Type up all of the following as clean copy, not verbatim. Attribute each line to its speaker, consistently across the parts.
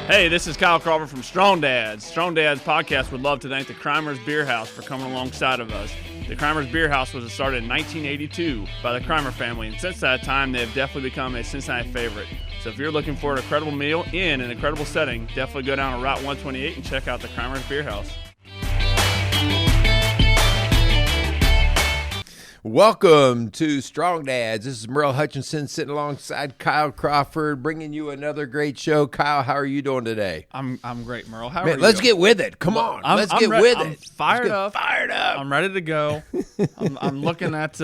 Speaker 1: Hey, this is Kyle Crawford from Strong Dads. Strong Dads podcast would love to thank the Crimers Beer House for coming alongside of us. The Crimers Beer House was started in 1982 by the Crimer family, and since that time, they have definitely become a Cincinnati favorite. So if you're looking for an incredible meal in an incredible setting, definitely go down to Route 128 and check out the Crimers Beer House.
Speaker 2: Welcome to Strong Dads. This is Merle Hutchinson sitting alongside Kyle Crawford, bringing you another great show. Kyle, how are you doing today?
Speaker 1: I'm great, Merle. How are you?
Speaker 2: Let's get with it. Come on, let's get with it.
Speaker 1: I'm fired up. I'm ready to go. I'm looking at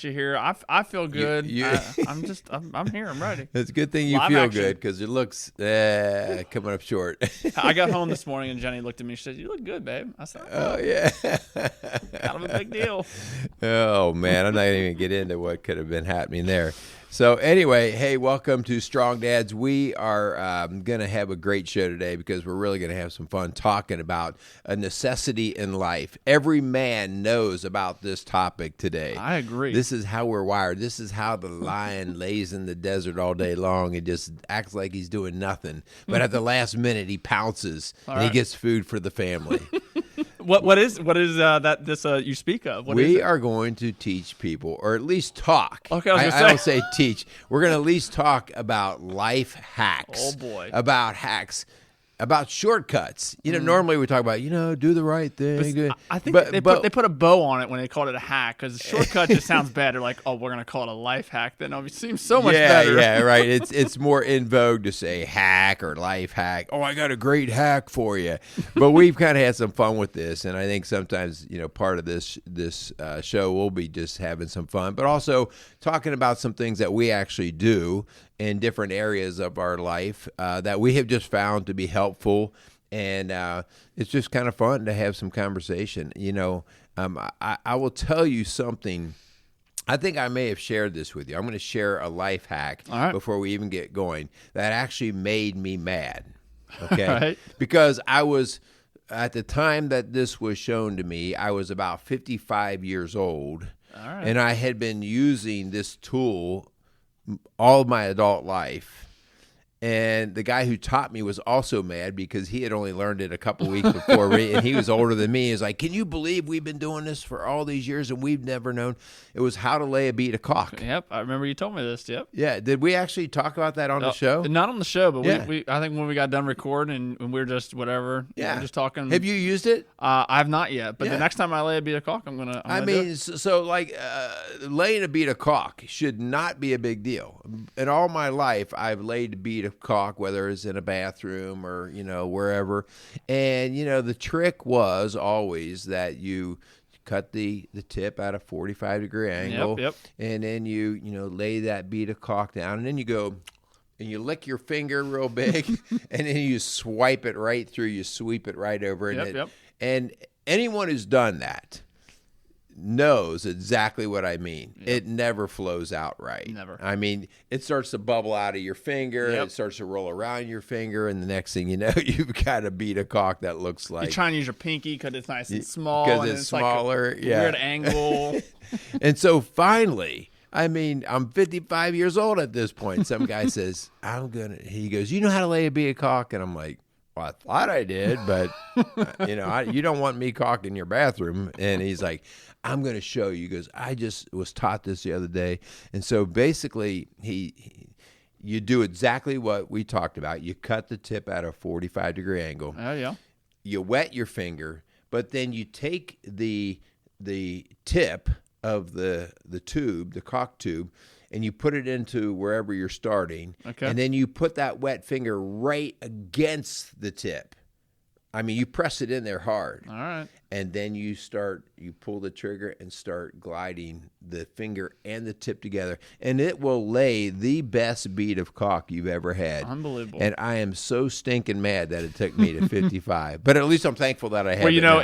Speaker 1: you here. I feel good. I'm here. I'm ready.
Speaker 2: It's a good thing you
Speaker 1: Live
Speaker 2: feel
Speaker 1: action.
Speaker 2: good because it looks coming up short.
Speaker 1: I got home this morning and Jenny looked at me and she said, "You look good, babe." I said,
Speaker 2: Oh yeah,
Speaker 1: kind of a big deal.
Speaker 2: Oh man, I'm not gonna even get into what could have been happening there. So anyway, hey, welcome to Strong Dads. We are going to have a great show today because we're really going to have some fun talking about a necessity in life. Every man knows about this topic today.
Speaker 1: I agree.
Speaker 2: This is how we're wired. This is how the lion lays in the desert all day long and just acts like he's doing nothing. But at the last minute, he pounces and he gets food for the family.
Speaker 1: What is that this you speak of?
Speaker 2: We are going to teach people, or at least talk.
Speaker 1: Okay,
Speaker 2: I don't say teach. We're going to at least talk about life hacks.
Speaker 1: Oh boy,
Speaker 2: about hacks, about shortcuts. You know, normally we talk about do the right thing.
Speaker 1: I think they put a bow on it when they called it a hack because shortcut just sounds better. Like, oh, we're gonna call it a life hack. Then it seems so much better.
Speaker 2: Yeah, right. It's more in vogue to say hack or life hack. Oh, I got a great hack for you. But we've kind of had some fun with this, and I think sometimes part of this show will be just having some fun, but also talking about some things that we actually do in different areas of our life that we have just found to be helpful, and it's just kind of fun to have some conversation. I will tell you something. I think I may have shared this with you. I'm going to share a life hack before we even get going that actually made me mad, okay?
Speaker 1: Right.
Speaker 2: Because I was, at the time that this was shown to me, I was about 55 years old, and I had been using this tool all of my adult life. And the guy who taught me was also mad because he had only learned it a couple weeks before me, and he was older than me. He's like, "Can you believe we've been doing this for all these years and we've never known?" It was how to lay a bead of caulk.
Speaker 1: Yep, I remember you told me this. Yep.
Speaker 2: Yeah, did we actually talk about that on the show?
Speaker 1: Not on the show, but
Speaker 2: Yeah.
Speaker 1: we I think when we got done recording and we were just whatever.
Speaker 2: Yeah,
Speaker 1: we were just talking.
Speaker 2: Have you used it?
Speaker 1: I have not yet, but
Speaker 2: Yeah.
Speaker 1: the next time I lay a bead of caulk, I'm gonna do it.
Speaker 2: So laying a bead of caulk should not be a big deal. In all my life, I've laid a bead of caulk, whether it's in a bathroom or wherever. And the trick was always that you cut the tip at a 45-degree angle,
Speaker 1: Yep.
Speaker 2: and then you lay that bead of caulk down, and then you go and you lick your finger real big, and then you swipe it right through. You sweep it right over, and anyone who's done that knows exactly what I mean. Yep. It never flows out right.
Speaker 1: Never.
Speaker 2: I mean, it starts to bubble out of your finger. Yep. It starts to roll around your finger, and the next thing you know, you've got a bead of caulk that looks like.
Speaker 1: You try and use your pinky because it's nice and small.
Speaker 2: Because it's smaller.
Speaker 1: Like a weird angle.
Speaker 2: And so finally, I'm 55 years old at this point. Some guy says, he goes, "You know how to lay a bead of caulk?" And I'm like, "Well, I thought I did, but you don't want me caulking your bathroom." And he's like, "I'm going to show you." He goes, "I just was taught this the other day." And so basically you do exactly what we talked about. You cut the tip at a 45-degree angle.
Speaker 1: Oh, yeah.
Speaker 2: You wet your finger, but then you take the tip of the tube, the caulk tube, and you put it into wherever you're starting.
Speaker 1: Okay.
Speaker 2: And then you put that wet finger right against the tip. You press it in there hard.
Speaker 1: All right.
Speaker 2: And then you pull the trigger and start gliding the finger and the tip together. And it will lay the best bead of caulk you've ever had.
Speaker 1: Unbelievable.
Speaker 2: And I am so stinking mad that it took me to 55. But at least I'm thankful that I have it now.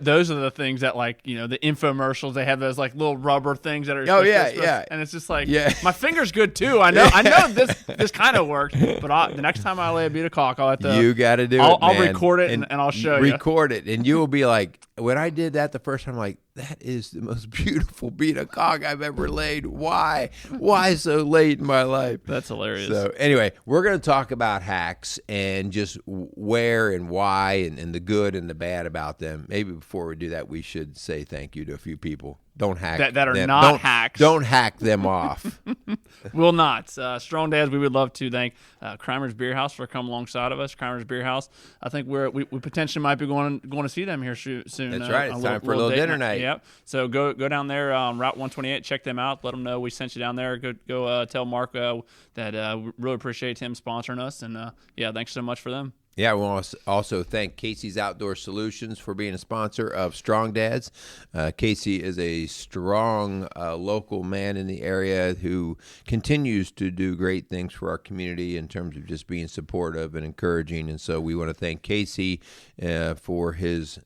Speaker 1: Those are the things that the infomercials, they have those little rubber things that are.
Speaker 2: Oh, yeah.
Speaker 1: And it's just my finger's good too. I know this kind of works, but the next time I lay a bead of caulk, I'll have to.
Speaker 2: You got to do it,
Speaker 1: I'll
Speaker 2: man.
Speaker 1: record it and I'll show you.
Speaker 2: Record it, and you will be like, like, when I did that the first time, I'm like, that is the most beautiful bean of cog I've ever laid. Why? Why so late in my life?
Speaker 1: That's hilarious.
Speaker 2: So anyway, we're going to talk about hacks and just where and why and the good and the bad about them. Maybe before we do that, we should say thank you to a few people. Don't hack
Speaker 1: that are
Speaker 2: them.
Speaker 1: not hacks.
Speaker 2: Don't hack them off.
Speaker 1: Will not. Strong Dads, we would love to thank Crimer's Beer House for coming alongside of us. Crimer's Beer House. I think we potentially might be going to see them here soon.
Speaker 2: That's right. It's time for a little dinner night.
Speaker 1: Yep. So go down there, Route 128. Check them out. Let them know we sent you down there. Go tell Mark that we really appreciate him sponsoring us. And thanks so much for them.
Speaker 2: Yeah, we want to also thank Casey's Outdoor Solutions for being a sponsor of Strong Dads. Casey is a strong local man in the area who continues to do great things for our community in terms of just being supportive and encouraging. And so we want to thank Casey for his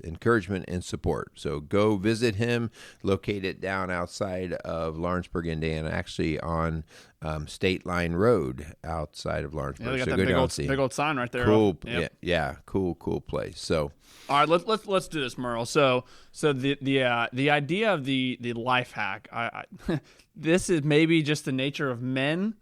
Speaker 2: encouragement and support. So go visit him, located down outside of Lawrenceburg, Indiana, actually on State Line Road outside of Lawrenceburg.
Speaker 1: Yeah, they got
Speaker 2: so
Speaker 1: that big old sign right there.
Speaker 2: Cool,
Speaker 1: Yep.
Speaker 2: yeah, cool place. So,
Speaker 1: all right, let's do this, Merle. So the idea of the life hack, this is maybe just the nature of men.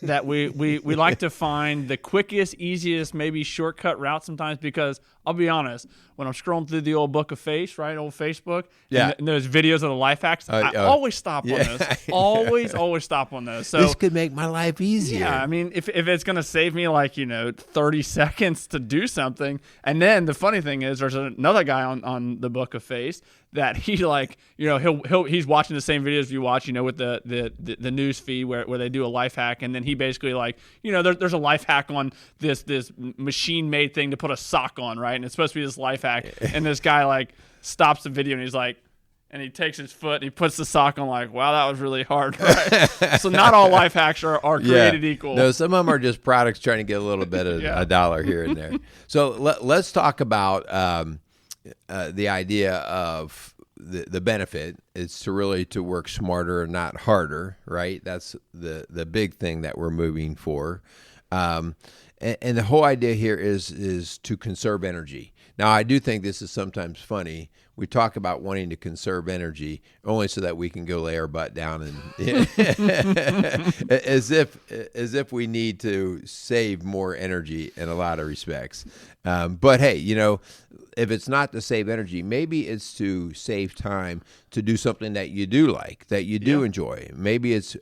Speaker 1: that we like to find the quickest, easiest, maybe shortcut route sometimes, because I'll be honest, when I'm scrolling through the old book of face, right, old Facebook, and there's videos of the life hacks, I always stop on those. Always stop on those. So
Speaker 2: this could make my life easier.
Speaker 1: Yeah, I mean, if it's going to save me 30 seconds to do something, and then the funny thing is there's another guy on the book of face that he he's watching the same videos you watch, with the news feed where they do a life hack, and then he basically there's a life hack on this machine made thing to put a sock on, right? And it's supposed to be this life hack, and this guy stops the video and he's like, and he takes his foot and he puts the sock on, wow, that was really hard, right? So not all life hacks are created equal.
Speaker 2: No, some of them are just products trying to get a little bit of a dollar here and there. So let's talk about the idea of the benefit is to work smarter and not harder, right? That's the big thing that we're moving for. And the whole idea here is to conserve energy. Now, I do think this is sometimes funny. We talk about wanting to conserve energy only so that we can go lay our butt down and as if we need to save more energy in a lot of respects. But hey, if it's not to save energy, maybe it's to save time to do something that you do like, that you do enjoy. Maybe it's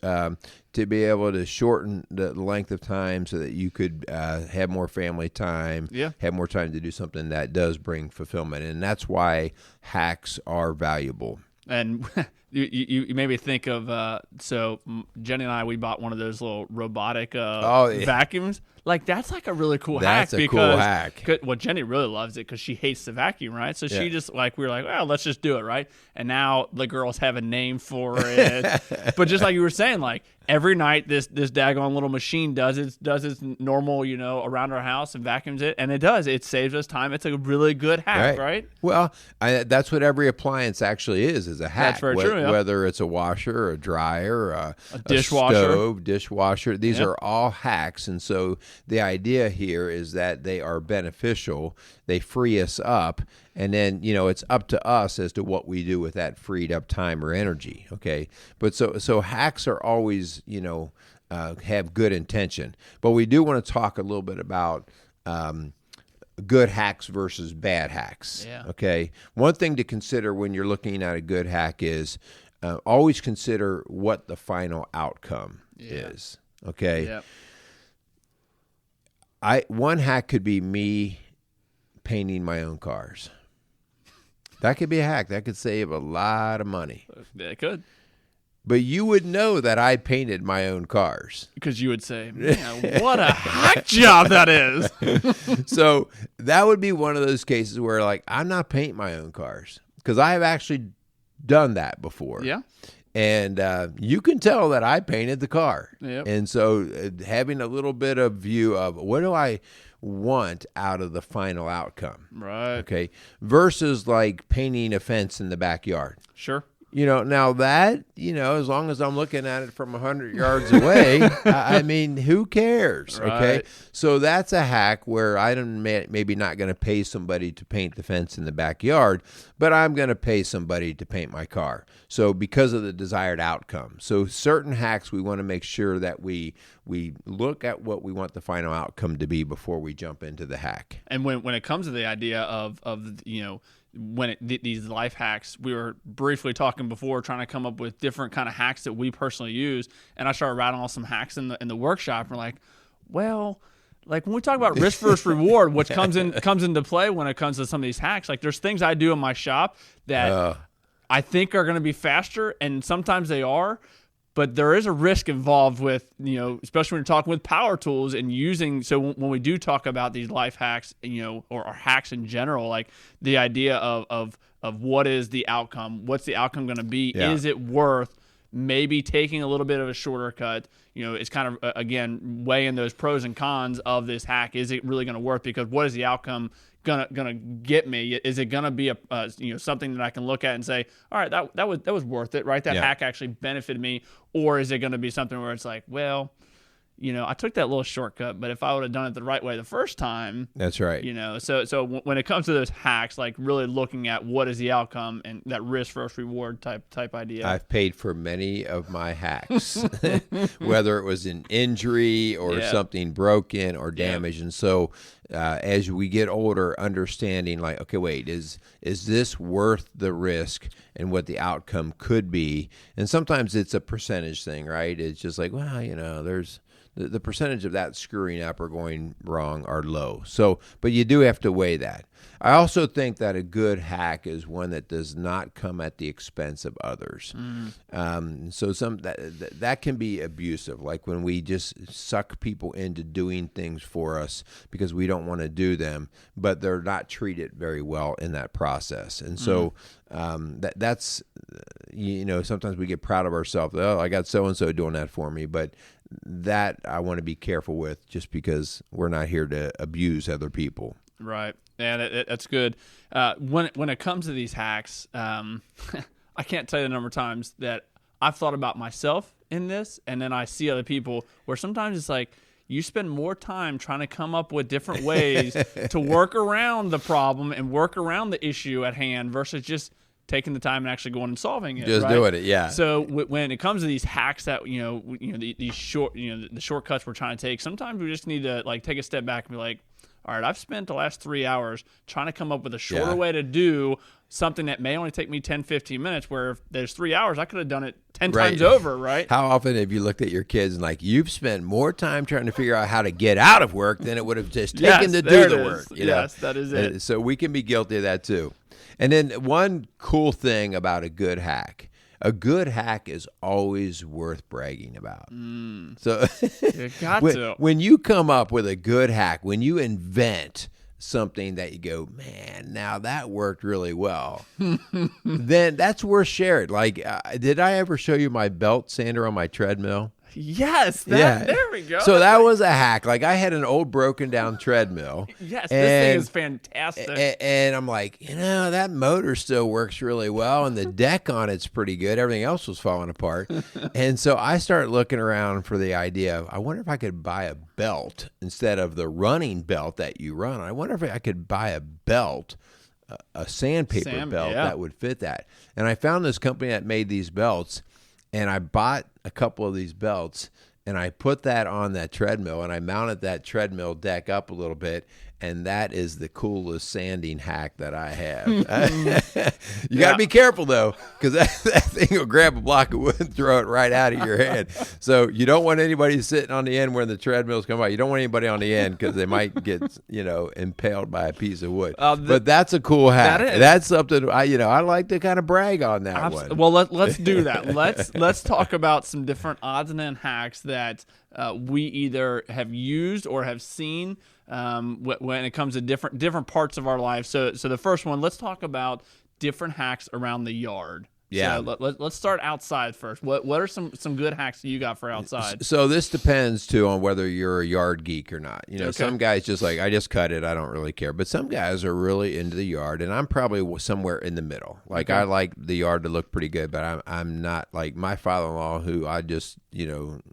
Speaker 2: to be able to shorten the length of time so that you could have more family time, have more time to do something that does bring fulfillment. And that's why hacks are valuable.
Speaker 1: And you made me think of so Jenny and I, we bought one of those little robotic vacuums. That's a really cool hack.
Speaker 2: That's a cool hack.
Speaker 1: Well, Jenny really loves it because she hates the vacuum, right? So she just we were like, well, let's just do it, right? And now the girls have a name for it. But just like you were saying, every night this daggone little machine does its normal, around our house and vacuums it, and it saves us time. It's a really good hack, right?
Speaker 2: Well, that's what every appliance actually is a hack.
Speaker 1: That's very true.
Speaker 2: Whether it's a washer, a dryer, a
Speaker 1: dishwasher,
Speaker 2: a stove, dishwasher, these are all hacks. And so the idea here is that they are beneficial. They free us up, and then it's up to us as to what we do with that freed up time or energy. Okay, but so hacks are always have good intention, but we do want to talk a little bit about good hacks versus bad hacks.
Speaker 1: Yeah.
Speaker 2: Okay, one thing to consider when you're looking at a good hack is always consider what the final outcome is. Okay.
Speaker 1: Yep.
Speaker 2: One hack could be me painting my own cars. That could be a hack. That could save a lot of money.
Speaker 1: It could.
Speaker 2: But you would know that I painted my own cars.
Speaker 1: Because you would say, man, what a hack job that is.
Speaker 2: So that would be one of those cases where I'm not painting my own cars. Because I have actually done that before.
Speaker 1: Yeah.
Speaker 2: And you can tell that I painted the car.
Speaker 1: Yep.
Speaker 2: And so having a little bit of view of what do I want out of the final outcome.
Speaker 1: Right.
Speaker 2: Okay. Versus painting a fence in the backyard.
Speaker 1: Sure.
Speaker 2: Now that, as long as I'm looking at it from 100 yards away, I mean, who cares?
Speaker 1: Right.
Speaker 2: Okay. So that's a hack where I'm maybe not going to pay somebody to paint the fence in the backyard, but I'm going to pay somebody to paint my car. So because of the desired outcome. So certain hacks, we want to make sure that we look at what we want the final outcome to be before we jump into the hack.
Speaker 1: And when it comes to the idea of these life hacks, we were briefly talking before, trying to come up with different kind of hacks that we personally use, and I started rattling off some hacks in the workshop. And we're like, well, like when we talk about risk versus reward, which comes into play when it comes to some of these hacks, like there's things I do in my shop that I think are going to be faster, and sometimes they are. But there is a risk involved with, especially when you're talking with power tools and using. So when we do talk about these life hacks, or hacks in general, like the idea of what is the outcome? What's the outcome going to be?
Speaker 2: Yeah.
Speaker 1: Is it worth maybe taking a little bit of a shorter cut? It's kind of, again, weighing those pros and cons of this hack. Is it really going to work? Because what is the outcome gonna get me? Is it gonna be something that I can look at and say, all right, that was worth it, right? That hack actually benefited me. Or is it gonna be something where it's like, well, I took that little shortcut, but if I would have done it the right way the first time,
Speaker 2: that's right.
Speaker 1: So when it comes to those hacks, like really looking at what is the outcome and that risk versus reward type idea.
Speaker 2: I've paid for many of my hacks, whether it was an injury or something broken or damaged. And so as we get older, understanding like, okay, wait, is this worth the risk and what the outcome could be? And sometimes it's a percentage thing, right? It's just like, well, there's the percentage of that screwing up or going wrong are low. So, but you do have to weigh that. I also think that a good hack is one that does not come at the expense of others. So that can be abusive, like when we just suck people into doing things for us because we don't want to do them, but they're not treated very well in that process. And so that's sometimes we get proud of ourselves. Oh, I got so-and-so doing that for me, but that I want to be careful with, just because we're not here to abuse other people.
Speaker 1: Right. Yeah, that's good. When it comes to these hacks, I can't tell you the number of times that I've thought about myself in this, and then I see other people where sometimes it's like you spend more time trying to come up with different ways to work around the problem and work around the issue at hand versus just taking the time and actually going and solving it.
Speaker 2: Just doing it, yeah.
Speaker 1: So when it comes to these hacks that these short the shortcuts we're trying to take, sometimes we just need to like take a step back and be like, all right, I've spent the last 3 hours trying to come up with a shorter way to do something that may only take me 10, 15 minutes, where if there's 3 hours, I could have done it 10 times over, right?
Speaker 2: How often have you looked at your kids and like, you've spent more time trying to figure out how to get out of work than it would have just taken to do the work?
Speaker 1: Yes, that is it. So
Speaker 2: we can be guilty of that too. And then one cool thing about a good hack is always worth bragging about. So
Speaker 1: you got to.
Speaker 2: When you come up with a good hack, when you invent something that you go, man, now that worked really well, then that's worth sharing. Like, did I ever show you my belt sander on my treadmill?
Speaker 1: Yes, there we go.
Speaker 2: So that was a hack. Like, I had an old broken down treadmill.
Speaker 1: Yes, this thing is fantastic.
Speaker 2: And I'm like, that motor still works really well, and the deck on it's pretty good. Everything else was falling apart. And so I started looking around for the idea of, I wonder if I could buy a belt instead of the running belt that you run. I wonder if I could buy a belt, a sandpaper belt that would fit that. And I found this company that made these belts. And I bought a couple of these belts, and I put that on that treadmill, and I mounted that treadmill deck up a little bit, and that is the coolest sanding hack that I have. You got to be careful, though, because that thing will grab a block of wood and throw it right out of your hand. So you don't want anybody sitting on the end where the treadmills come out. You don't want anybody on the end because they might get, impaled by a piece of wood. But that's a cool hack. That's something I like to kind of brag on that one.
Speaker 1: Well, let's do that. Let's talk about some different odds and ends hacks that we either have used or have seen when it comes to different parts of our life. So the first one, let's talk about different hacks around the yard,
Speaker 2: Yeah.
Speaker 1: So let's start outside first. What are some good hacks that you got for outside?
Speaker 2: So this depends too on whether you're a yard geek or not. Some guys just like, I just cut it, I don't really care. But some guys are really into the yard, and I'm probably somewhere in the middle. Like I like the yard to look pretty good, but I'm not like my father-in-law, who I just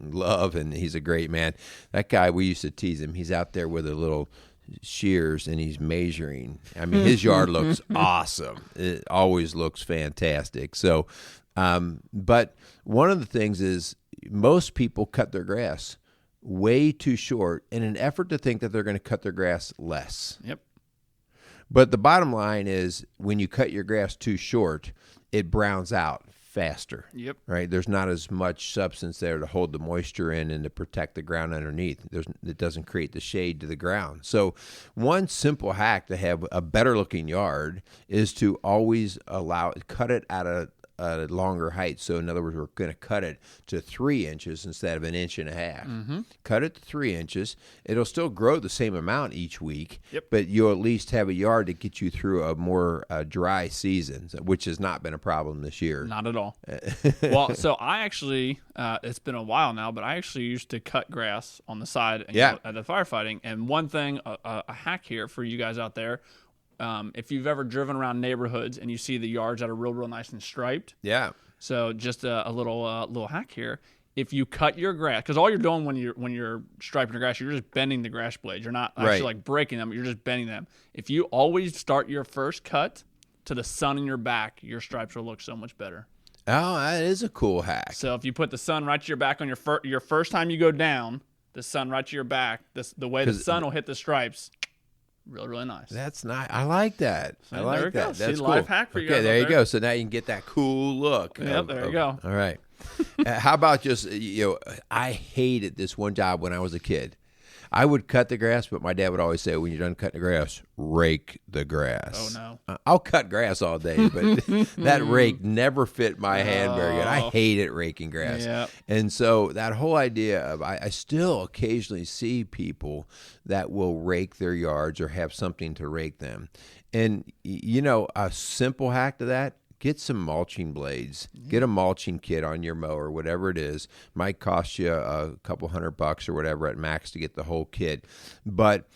Speaker 2: love, and he's a great man. That guy, we used to tease him. He's out there with a little shears and he's measuring. I mean, his yard looks awesome. It always looks fantastic. So, but one of the things is most people cut their grass way too short in an effort to think that they're going to cut their grass less.
Speaker 1: Yep.
Speaker 2: But the bottom line is when you cut your grass too short, it browns out faster.
Speaker 1: Yep.
Speaker 2: Right? There's not as much substance there to hold the moisture in and to protect the ground underneath. It doesn't create the shade to the ground. So one simple hack to have a better looking yard is to always cut it at a longer height. So in other words, we're going to cut it to 3 inches instead of 1.5 inches. Cut it to 3 inches. It'll still grow the same amount each week, but you'll at least have a yard to get you through a more dry season, which has not been a problem this year.
Speaker 1: Not at all. Well, so I actually, it's been a while now, but I actually used to cut grass on the side at the firefighting. And one thing, a hack here for you guys out there, if you've ever driven around neighborhoods and you see the yards that are real nice and striped.
Speaker 2: Yeah.
Speaker 1: So just a little hack here. If you cut your grass, because all you're doing when you're striping your grass, you're just bending the grass blades. You're not actually like breaking them. You're just bending them. If you always start your first cut to the sun in your back, your stripes will look so much better.
Speaker 2: Oh, that is a cool hack.
Speaker 1: So if you put the sun right to your back on your first time you go down, the sun right to your back, the way the sun will hit the stripes. Really nice.
Speaker 2: That's nice. I like that. I like that.
Speaker 1: Go.
Speaker 2: That's
Speaker 1: cool.
Speaker 2: Life
Speaker 1: hack for you.
Speaker 2: Okay, there you go. So now you can get that cool look.
Speaker 1: Yep, there you go.
Speaker 2: All right. How about just I hated this one job when I was a kid. I would cut the grass, but my dad would always say, when you're done cutting the grass, rake the grass.
Speaker 1: Oh, no.
Speaker 2: I'll cut grass all day, but that rake never fit my hand very good. I hated raking grass.
Speaker 1: Yep.
Speaker 2: And so that whole idea of I still occasionally see people that will rake their yards or have something to rake them. And, a simple hack to that, get some mulching blades. Get a mulching kit on your mower, whatever it is. Might cost you a couple $100 or whatever at max to get the whole kit. But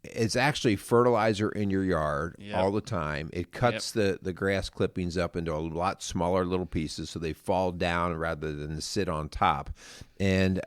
Speaker 2: it's actually fertilizer in your yard all the time. It cuts the grass clippings up into a lot smaller little pieces so they fall down rather than sit on top. And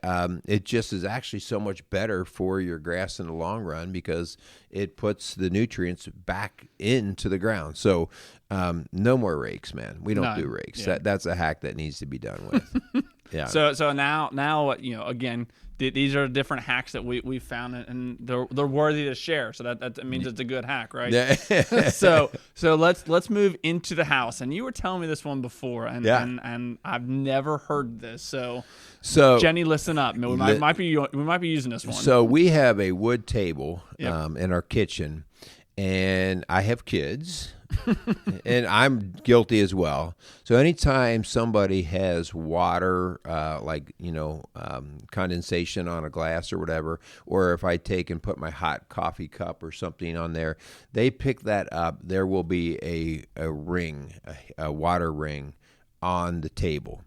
Speaker 2: it just is actually so much better for your grass in the long run because it puts the nutrients back into the ground. So no more rakes, man. We don't do rakes.
Speaker 1: Yeah.
Speaker 2: That's a hack that needs to be done with. Yeah.
Speaker 1: So now again, these are different hacks that we found, and they're worthy to share. So that means it's a good hack, right?
Speaker 2: Yeah.
Speaker 1: so let's move into the house. And you were telling me this one before, and I've never heard this. So Jenny, listen up. We might be using this one.
Speaker 2: So we have a wood table in our kitchen, and I have kids. And I'm guilty as well. So anytime somebody has water, condensation on a glass or whatever, or if I take and put my hot coffee cup or something on there, they pick that up. There will be a ring, a water ring on the table.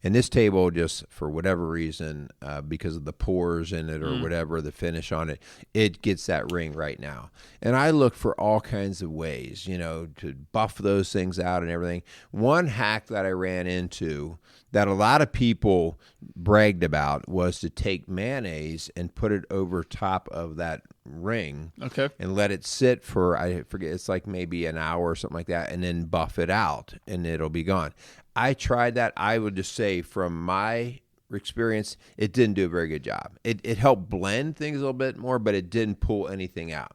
Speaker 2: And this table, just for whatever reason, because of the pores in it or whatever, the finish on it, it gets that ring right now. And I look for all kinds of ways, to buff those things out and everything. One hack that I ran into that a lot of people bragged about was to take mayonnaise and put it over top of that ring and let it sit for, I forget, it's like maybe an hour or something like that, and then buff it out and it'll be gone. I tried that. I would just say from my experience, it didn't do a very good job. It helped blend things a little bit more, but it didn't pull anything out.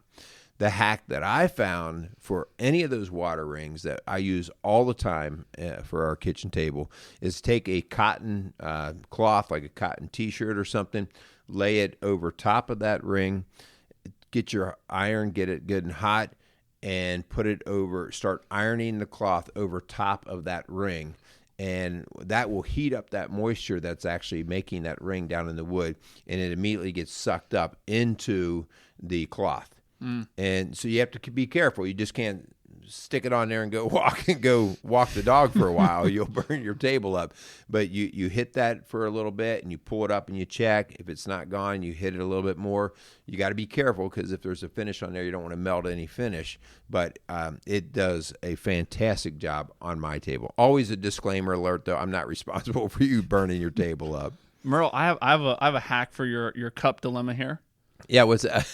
Speaker 2: The hack that I found for any of those water rings that I use all the time for our kitchen table is take a cotton cloth, like a cotton t-shirt or something, lay it over top of that ring, get your iron, get it good and hot, and put it over, start ironing the cloth over top of that ring. And that will heat up that moisture that's actually making that ring down in the wood, and it immediately gets sucked up into the cloth. And so you have to be careful. You just can't stick it on there and go walk the dog for a while, you'll burn your table up. But you hit that for a little bit and you pull it up and you check. If it's not gone, you hit it a little bit more. You got to be careful because if there's a finish on there, you don't want to melt any finish. But it does a fantastic job on my table. Always a disclaimer alert, though. I'm not responsible for you burning your table up.
Speaker 1: Merle, I have a hack for your cup dilemma here.
Speaker 2: Yeah, what's that?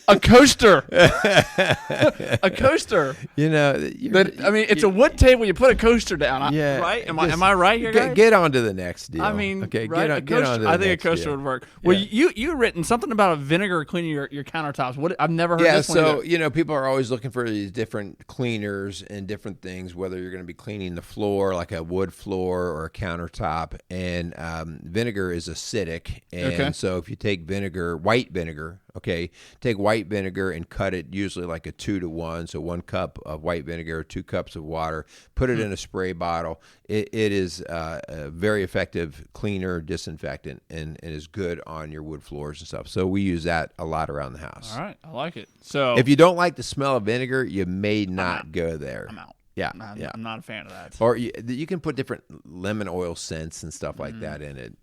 Speaker 1: A coaster. A coaster.
Speaker 2: You know,
Speaker 1: it's a wood table. You put a coaster down.
Speaker 2: Yeah,
Speaker 1: right? Am I right here, guys?
Speaker 2: Get on to the next deal.
Speaker 1: I mean,
Speaker 2: okay,
Speaker 1: right?
Speaker 2: get on to the
Speaker 1: I think
Speaker 2: next
Speaker 1: a coaster
Speaker 2: deal.
Speaker 1: would work.
Speaker 2: Yeah.
Speaker 1: Well, you've written something about a vinegar cleaning your countertops. What? I've never heard this one.
Speaker 2: So people are always looking for these different cleaners and different things. Whether you're going to be cleaning the floor, like a wood floor or a countertop, and vinegar is acidic, and so if you take white vinegar. Okay, take white vinegar and cut it usually like a 2-to-1, so 1 cup of white vinegar, 2 cups of water. Put it in a spray bottle. It is a very effective cleaner, disinfectant, and is good on your wood floors and stuff. So we use that a lot around the house.
Speaker 1: All right, I like it. So
Speaker 2: if you don't like the smell of vinegar, you may not go there.
Speaker 1: I'm out.
Speaker 2: Yeah,
Speaker 1: I'm not a fan of that.
Speaker 2: Or you can put different lemon oil scents and stuff like that in it.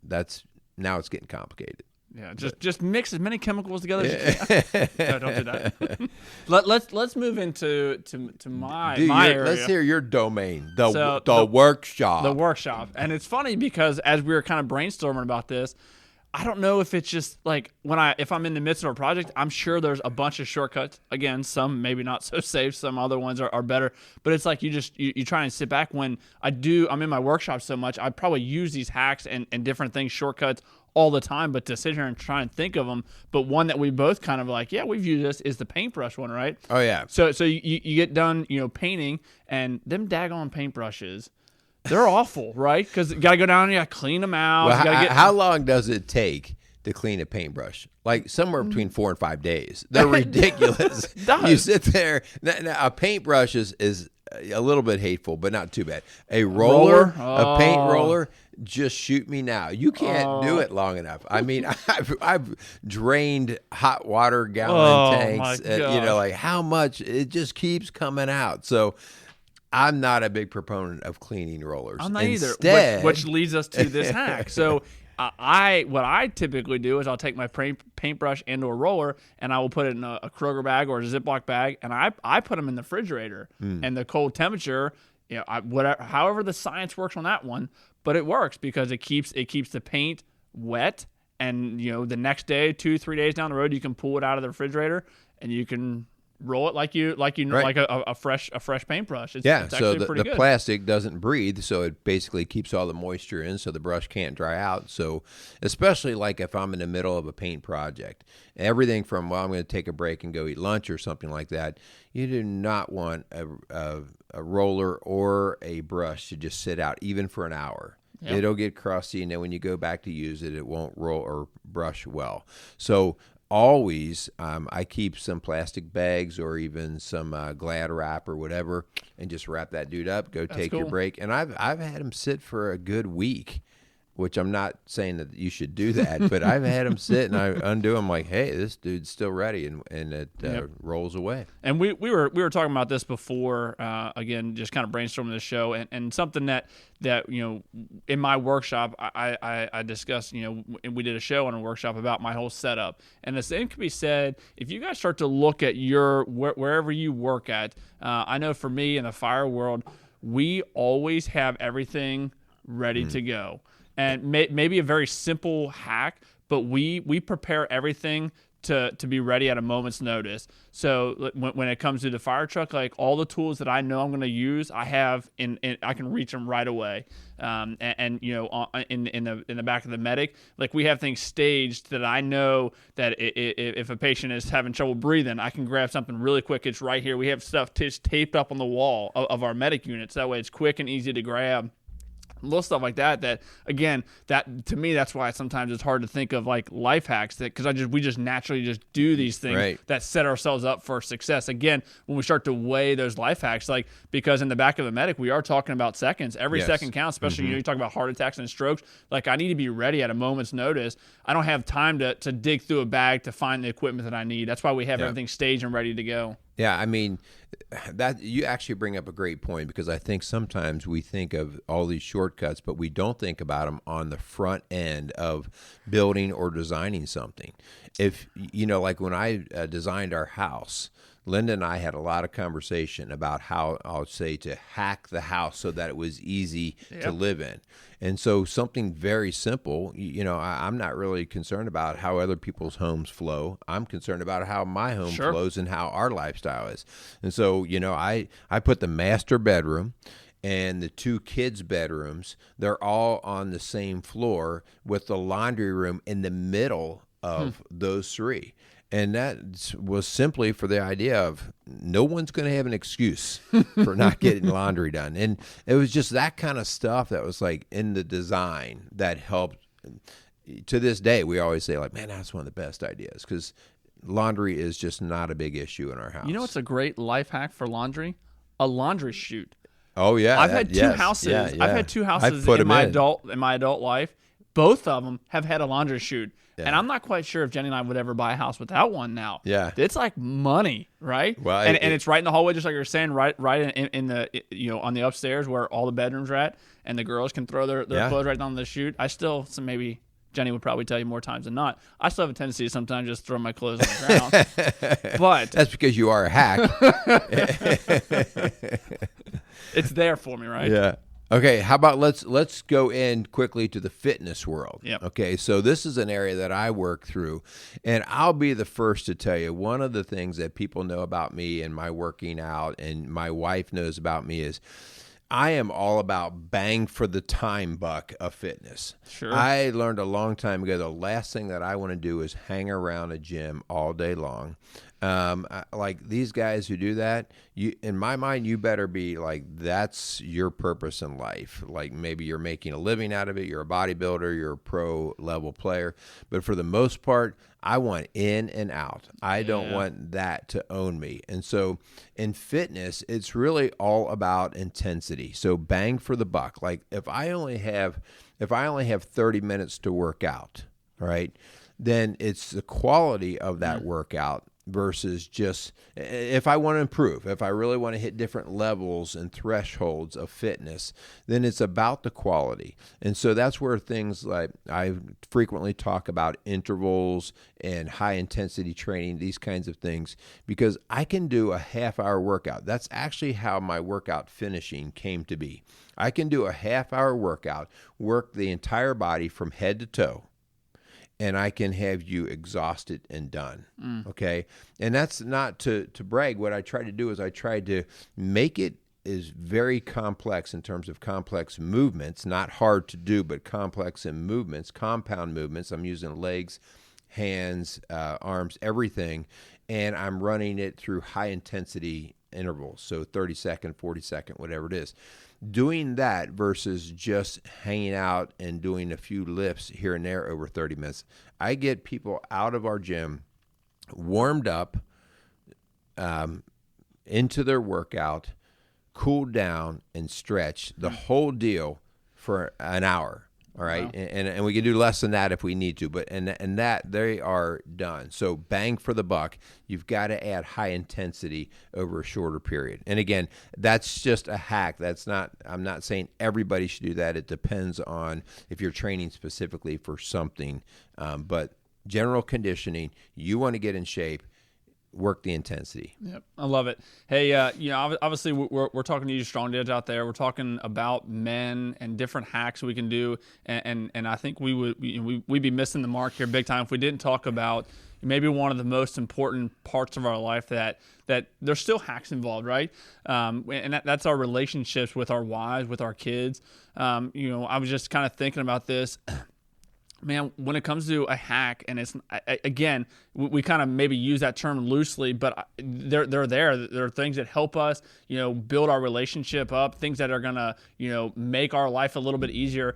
Speaker 2: Now it's getting complicated.
Speaker 1: Yeah, just mix as many chemicals together as you can. No, don't do that. Let's move into my area.
Speaker 2: Let's hear your domain, the workshop.
Speaker 1: The workshop. And it's funny because as we were kind of brainstorming about this, I don't know if it's just like if I'm in the midst of a project, I'm sure there's a bunch of shortcuts. Again, some maybe not so safe, some other ones are better. But it's like you try and sit back when I'm in my workshop so much, I probably use these hacks and different things, shortcuts all the time, but to sit here and try and think of them. But one that we both kind of like, yeah, we've used this is the paintbrush one, right?
Speaker 2: Oh yeah.
Speaker 1: So you get done, painting, and them daggone paintbrushes, they're awful, right? Because you got to go down and you got to clean them out.
Speaker 2: Well, how long does it take to clean a paintbrush? Like somewhere between 4 and 5 days. They're ridiculous. You sit there. Now, a paintbrush is a little bit hateful, but not too bad. A roller? A paint roller. Just shoot me now. You can't do it long enough. I mean, I've drained hot water gallon tanks. Like how much it just keeps coming out. So I'm not a big proponent of cleaning rollers.
Speaker 1: I'm not either. Which leads us to this hack. So what I typically do is I'll take my paintbrush and or roller and I will put it in a Kroger bag or a Ziploc bag, and I put them in the refrigerator. And the cold temperature, however the science works on that one. But it works because it keeps the paint wet, and the next day, 2-3 days down the road, you can pull it out of the refrigerator and you can roll it like a fresh paintbrush. It's
Speaker 2: so
Speaker 1: actually pretty
Speaker 2: the
Speaker 1: good.
Speaker 2: plastic doesn't breathe, so it basically keeps all the moisture in, so the brush can't dry out. So especially like if I'm in the middle of a paint project, everything from I'm going to take a break and go eat lunch or something like that, you do not want a roller or a brush to just sit out even for an hour. Yep. It'll get crusty, and then when you go back to use it, it won't roll or brush well. So always, I keep some plastic bags or even some Glad wrap or whatever, and just wrap that dude up. Go take your break, and I've had them sit for a good week. Which I'm not saying that you should do that, but I've had them sit and I undo them like, hey, this dude's still ready, and it rolls away. And
Speaker 1: we were talking about this before, again, just kind of brainstorming this show, and something that in my workshop I discussed, and we did a show on a workshop about my whole setup, and the same can be said if you guys start to look at wherever you work at. I know for me in the fire world, we always have everything ready to go. And maybe a very simple hack, but we prepare everything to be ready at a moment's notice. So when it comes to the fire truck, like all the tools that I know I'm going to use, I have I can reach them right away. In the back of the medic, like we have things staged that I know that if a patient is having trouble breathing, I can grab something really quick. It's right here. We have stuff taped up on the wall of our medic units. That way it's quick and easy to grab. Little stuff like that again, that to me, that's why sometimes it's hard to think of like life hacks, because we just naturally just do these things that set ourselves up for success. Again, when we start to weigh those life hacks, like because in the back of a medic, we are talking about seconds. Every second counts, especially you talk about heart attacks and strokes. Like I need to be ready at a moment's notice. I don't have time to dig through a bag to find the equipment that I need. That's why we have everything staged and ready to go.
Speaker 2: Yeah, I mean, that you actually bring up a great point, because I think sometimes we think of all these shortcuts, but we don't think about them on the front end of building or designing something. If like when I designed our house, Linda and I had a lot of conversation about how I'll say to hack the house so that it was easy to live in. And so something very simple, I'm not really concerned about how other people's homes flow. I'm concerned about how my home flows and how our lifestyle is. And so, I put the master bedroom and the 2 kids' bedrooms, they're all on the same floor with the laundry room in the middle of those 3. And that was simply for the idea of no one's going to have an excuse for not getting laundry done. And it was just that kind of stuff that was like in the design that helped. To this day, we always say like, man, that's one of the best ideas, because laundry is just not a big issue in our house.
Speaker 1: You know what's a great life hack for laundry? A laundry chute.
Speaker 2: Oh, yeah.
Speaker 1: I've had 2 houses.
Speaker 2: Yeah, yeah.
Speaker 1: I've had 2 houses in my adult life. Both of them have had a laundry chute. Yeah. And I'm not quite sure if Jenny and I would ever buy a house without one now.
Speaker 2: Yeah.
Speaker 1: It's like money, right?
Speaker 2: Well,
Speaker 1: and it's right in the hallway, just like you're saying, right in the, on the upstairs where all the bedrooms are at, and the girls can throw their clothes right down the chute. Maybe Jenny would probably tell you more times than not, I still have a tendency to sometimes just throw my clothes on the ground. But
Speaker 2: that's because you are a hack.
Speaker 1: It's there for me, right?
Speaker 2: Yeah. Okay, how about let's go in quickly to the fitness world.
Speaker 1: Yep.
Speaker 2: Okay, so this is an area that I work through, and I'll be the first to tell you, one of the things that people know about me and my working out, and my wife knows about me, is I am all about bang for the time buck of fitness.
Speaker 1: Sure.
Speaker 2: I learned a long time ago the last thing that I want to do is hang around a gym all day long. Like these guys who do that, in my mind, you better be like, that's your purpose in life. Like maybe you're making a living out of it. You're a bodybuilder. You're a pro level player. But for the most part, I want in and out. I don't want that to own me. And so in fitness, it's really all about intensity. So bang for the buck. Like if I only have 30 minutes to work out, right, then it's the quality of that workout versus just, if I want to improve, if I really want to hit different levels and thresholds of fitness, then it's about the quality. And so that's where things like I frequently talk about intervals and high intensity training, these kinds of things, because I can do a half-hour workout. That's actually how my workout finishing came to be. I can do a half-hour workout, work the entire body from head to toe, and I can have you exhausted and done, okay? And that's not to brag. What I try to do is I try to make it is very complex in terms of complex movements, not hard to do, but complex in movements, compound movements. I'm using legs, hands, arms, everything, and I'm running it through high-intensity intervals, so 30-second, 40-second, whatever it is. Doing that versus just hanging out and doing a few lifts here and there over 30 minutes, I get people out of our gym warmed up into their workout, cooled down, and stretched the whole deal for an hour. All right, wow. And we can do less than that if we need to, but and that they are done. So bang for the buck. You've got to add high intensity over a shorter period. And again, that's just a hack. That's not. I'm not saying everybody should do that. It depends on if you're training specifically for something. But general conditioning, you want to get in shape. Work the intensity.
Speaker 1: Yep, I love it. Hey, obviously we're talking to you strong dads out there. We're talking about men and different hacks we can do, and I think we'd be missing the mark here big time if we didn't talk about maybe one of the most important parts of our life that there's still hacks involved, right? And that's our relationships with our wives, with our kids. I was just kind of thinking about this. Man, when it comes to a hack, and it's, again, we kind of maybe use that term loosely, but they're there. There are things that help us, build our relationship up, things that are going to, make our life a little bit easier.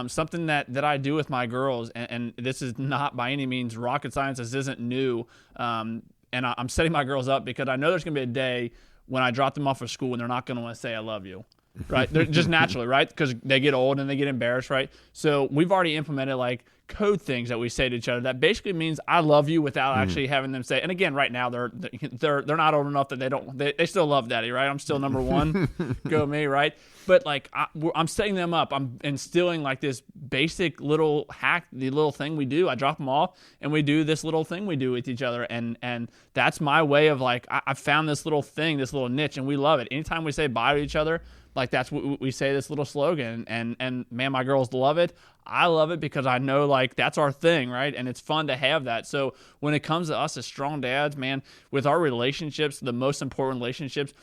Speaker 1: Something that I do with my girls, and this is not by any means rocket science. This isn't new. And I'm setting my girls up because I know there's going to be a day when I drop them off at school and they're not going to want to say I love you. Right? They're just naturally, right? Because they get old and they get embarrassed, right? So we've already implemented like code things that we say to each other that basically means I love you without actually having them say. And again, right now they're not old enough that they still love daddy, right? I'm still number one, go me, right? But like I'm setting them up. I'm instilling like this basic little hack, the little thing we do. I drop them off and we do this little thing we do with each other, and that's my way of like I found this little thing, this little niche, and we love it. Anytime we say bye to each other, like that's what we say, this little slogan, and man, my girls love it. I love it because I know like that's our thing, right? And it's fun to have that. So when it comes to us as strong dads, man, with our relationships, the most important relationships,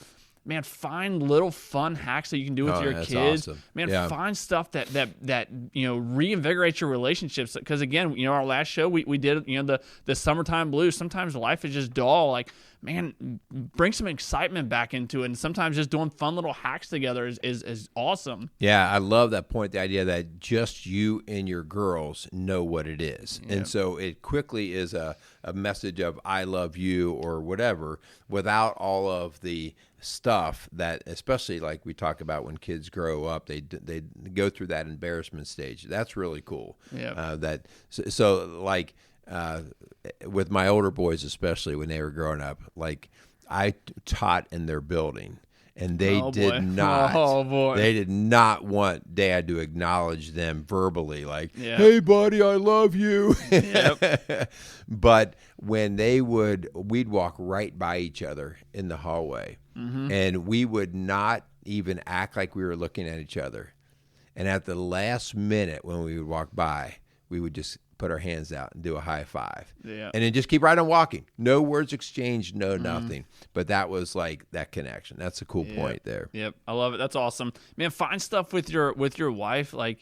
Speaker 1: man, find little fun hacks that you can do with your kids.
Speaker 2: Awesome.
Speaker 1: Man, find stuff that reinvigorates your relationships. Because again, our last show we did the summertime blues. Sometimes life is just dull. Like, man, bring some excitement back into it. And sometimes just doing fun little hacks together is awesome.
Speaker 2: Yeah, I love that point, the idea that just you and your girls know what it is. Yeah. And so it quickly is a message of I love you or whatever, without all of the stuff that, especially like we talk about when kids grow up, they go through that embarrassment stage. That's really cool.
Speaker 1: Yeah.
Speaker 2: With my older boys, especially when they were growing up, like I taught in their building, and they did not want Dad to acknowledge them verbally, like, "Hey, buddy, I love you."
Speaker 1: Yep.
Speaker 2: But when we'd walk right by each other in the hallway, and we would not even act like we were looking at each other. And at the last minute, when we would walk by, we would just put our hands out and do a high five.
Speaker 1: Yeah.
Speaker 2: And then just keep right on walking. No words exchanged, no nothing. But that was like that connection. That's a cool point there.
Speaker 1: Yep. I love it. That's awesome. Man, find stuff with your wife, like,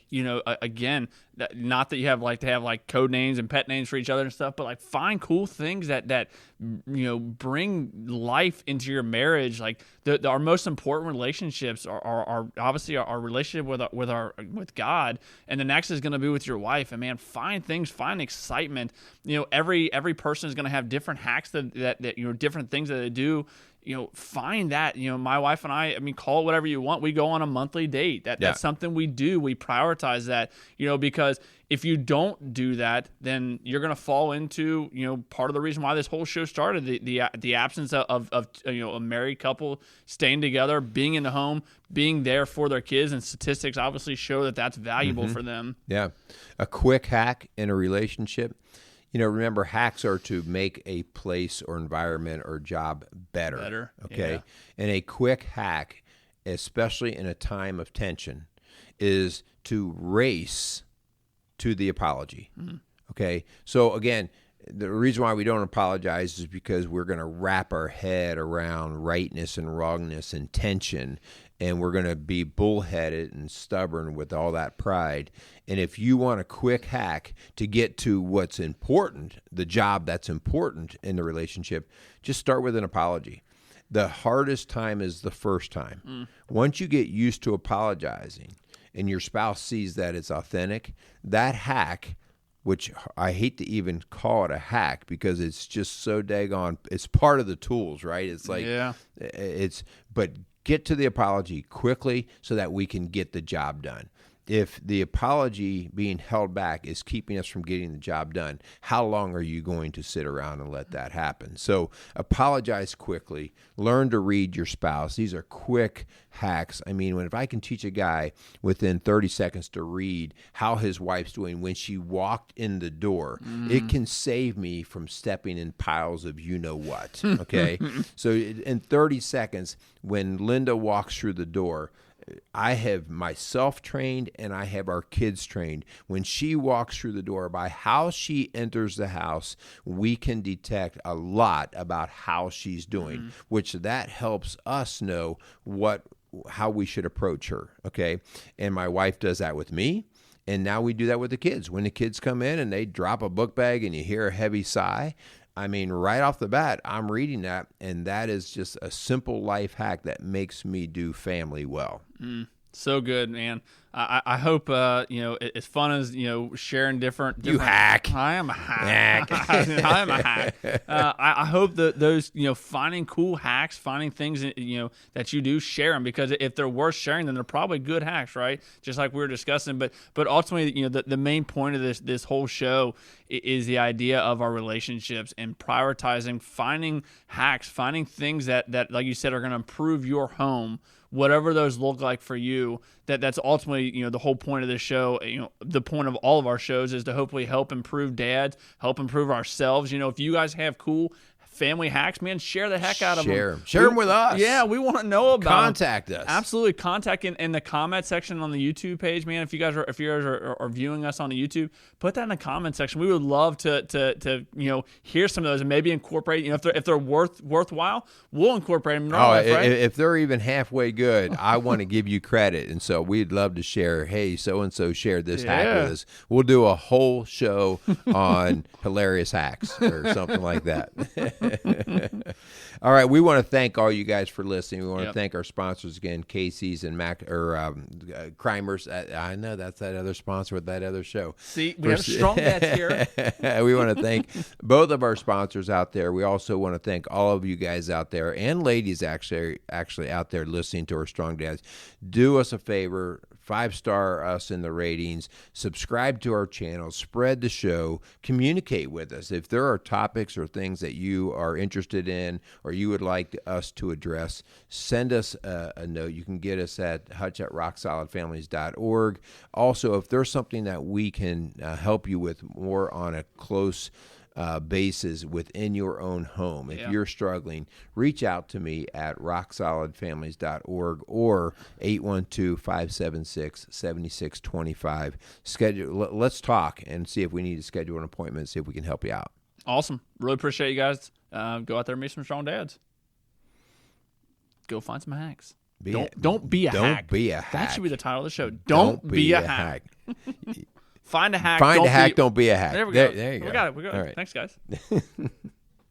Speaker 1: again, not that you have like to have like code names and pet names for each other and stuff, but like find cool things that bring life into your marriage. Like our most important relationships are obviously our relationship with God, and the next is going to be with your wife. And man, find things, find excitement. Every person is going to have different hacks that different things that they do. Find that. My wife and I mean, call it whatever you want. We go on a monthly date. That's something we do. We prioritize that, because if you don't do that, then you're going to fall into, part of the reason why this whole show started, the absence of a married couple staying together, being in the home, being there for their kids, and statistics obviously show that that's valuable for them.
Speaker 2: Yeah. A quick hack in a relationship. Remember, hacks are to make a place or environment or job better. Okay. Yeah. And a quick hack, especially in a time of tension, is to race to the apology. Okay. So again, the reason why we don't apologize is because we're going to wrap our head around rightness and wrongness and tension, and we're going to be bullheaded and stubborn with all that pride. And if you want a quick hack to get to what's important, the job that's important in the relationship, just start with an apology. The hardest time is the first time. Once you get used to apologizing and your spouse sees that it's authentic, that hack, which I hate to even call it a hack because it's just so daggone, it's part of the tools, right? It's like, but get to the apology quickly so that we can get the job done. If the apology being held back is keeping us from getting the job done, how long are you going to sit around and let that happen? So apologize quickly. Learn to read your spouse. These are quick hacks. I mean, if I can teach a guy within 30 seconds to read how his wife's doing when she walked in the door, it can save me from stepping in piles of you-know-what, okay? So in 30 seconds, when Linda walks through the door, I have myself trained and I have our kids trained. When she walks through the door, by how she enters the house, we can detect a lot about how she's doing, which that helps us know how we should approach her, okay? And my wife does that with me. And now we do that with the kids. When the kids come in and they drop a book bag and you hear a heavy sigh, I mean, right off the bat, I'm reading that, and that is just a simple life hack that makes me do family well.
Speaker 1: So good, man. I hope as fun as sharing different.
Speaker 2: You hack.
Speaker 1: I am a hack. I am a hack. I hope that those finding cool hacks, finding things that you do, share them, because if they're worth sharing, then they're probably good hacks, right? Just like we were discussing. But ultimately, the main point of this whole show is the idea of our relationships and prioritizing, finding hacks, finding things that like you said are going to improve your home. Whatever those look like for you, that's ultimately, the whole point of this show. The point of all of our shows is to hopefully help improve dads, help improve ourselves. If you guys have cool family hacks, man, share the heck out of them.
Speaker 2: Share them with us.
Speaker 1: Yeah, we want to know about
Speaker 2: Contact
Speaker 1: them.
Speaker 2: us.
Speaker 1: Absolutely. Contact in the comment section on the YouTube page, man. If you guys are viewing us on the YouTube, put that in the comment section. We would love to hear some of those and maybe incorporate. If they're worthwhile, we'll incorporate them in our life, right?
Speaker 2: If they're even halfway good, I want to give you credit, and so we'd love to share. Hey, so and so shared this hack with us. We'll do a whole show on hilarious hacks or something like that. All right, we want to thank all you guys for listening. We want to thank our sponsors again, Casey's and Crimers. I know that's that other sponsor with that other show.
Speaker 1: See, we have strong dads here.
Speaker 2: We want to thank both of our sponsors out there. We also want to thank all of you guys out there and ladies actually out there listening to our Strong Dads. Do us a favor. 5-star us in the ratings, subscribe to our channel, spread the show, communicate with us. If there are topics or things that you are interested in or you would like us to address, send us a note. You can get us at hutch@rocksolidfamilies.org. Also, if there's something that we can help you with more on a close basis within your own home. If you're struggling, reach out to me at rocksolidfamilies.org or 812-576-7625. Let's talk and see if we need to schedule an appointment, see if we can help you out.
Speaker 1: Awesome. Really appreciate you guys. Go out there and meet some strong dads. Go find some hacks. Don't be a hack.
Speaker 2: Don't be a hack.
Speaker 1: That should be the title of the show. Don't be a hack. Find a hack.
Speaker 2: Don't be a hack.
Speaker 1: There we go.
Speaker 2: There you go.
Speaker 1: We got it.
Speaker 2: All right.
Speaker 1: Thanks, guys.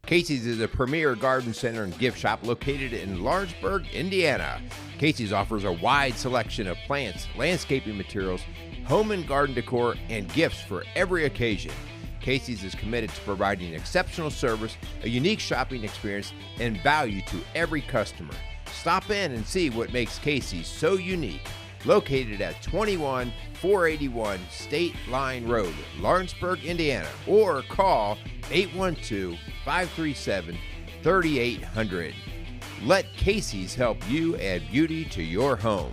Speaker 2: Casey's is a premier garden center and gift shop located in Lawrenceburg, Indiana. Casey's offers a wide selection of plants, landscaping materials, home and garden decor, and gifts for every occasion. Casey's is committed to providing exceptional service, a unique shopping experience, and value to every customer. Stop in and see what makes Casey's so unique. Located at 21481 State Line Road, Lawrenceburg, Indiana, or call 812-537-3800. Let Casey's help you add beauty to your home.